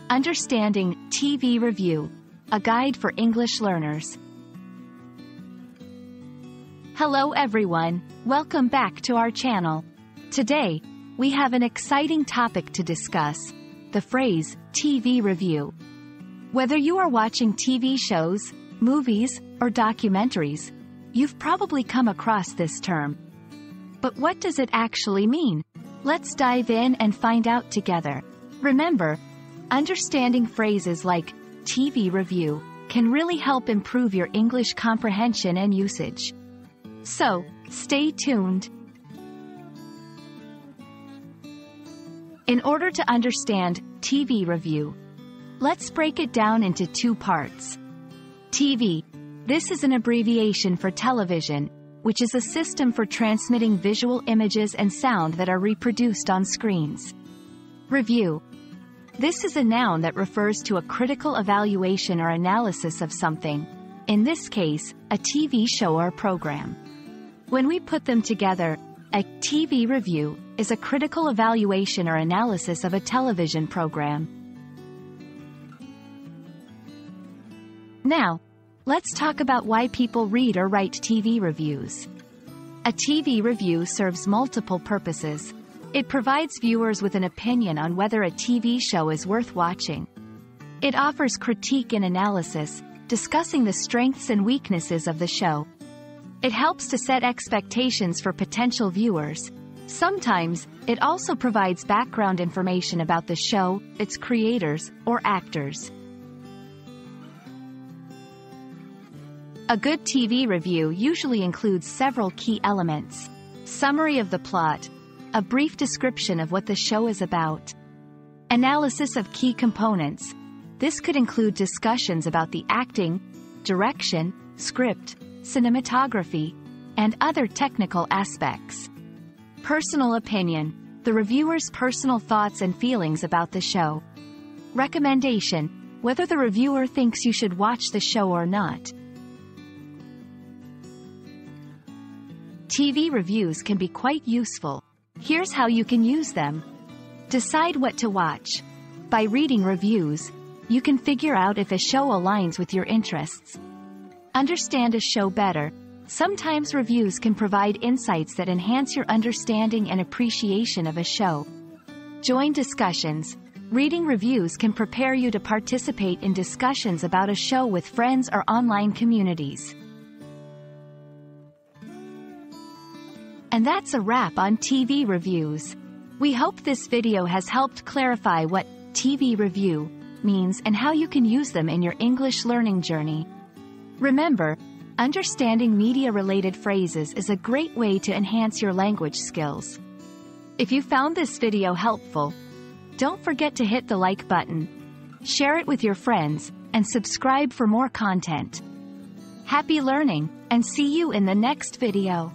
Understanding TV Review, a guide for English learners. Hello everyone, welcome back to our channel. Today, we have an exciting topic to discuss, the phrase TV review. Whether you are watching TV shows, movies, or documentaries, you've probably come across this term. But what does it actually mean? Let's dive in and find out together. Remember, understanding phrases like TV review can really help improve your English comprehension and usage. So, stay tuned. In order to understand TV review, let's break it down into two parts. TV. This is an abbreviation for television, which is a system for transmitting visual images and sound that are reproduced on screens. Review. This is a noun that refers to a critical evaluation or analysis of something, in this case, a TV show or program. When we put them together, a TV review is a critical evaluation or analysis of a television program. Now, let's talk about why people read or write TV reviews. A TV review serves multiple purposes. It provides viewers with an opinion on whether a TV show is worth watching. It offers critique and analysis, discussing the strengths and weaknesses of the show. It helps to set expectations for potential viewers. Sometimes, it also provides background information about the show, its creators, or actors. A good TV review usually includes several key elements. Summary of the plot, a brief description of what the show is about. Analysis of key components. This could include discussions about the acting, direction, script, cinematography, and other technical aspects. Personal opinion. The reviewer's personal thoughts and feelings about the show. Recommendation. Whether the reviewer thinks you should watch the show or not. TV reviews can be quite useful. Here's how you can use them. Decide what to watch. By reading reviews, you can figure out if a show aligns with your interests. Understand a show better. Sometimes reviews can provide insights that enhance your understanding and appreciation of a show. Join discussions. Reading reviews can prepare you to participate in discussions about a show with friends or online communities. And that's a wrap on TV reviews. We hope this video has helped clarify what TV review means and how you can use them in your English learning journey. Remember, understanding media-related phrases is a great way to enhance your language skills. If you found this video helpful, don't forget to hit the like button, share it with your friends, and subscribe for more content. Happy learning, and see you in the next video.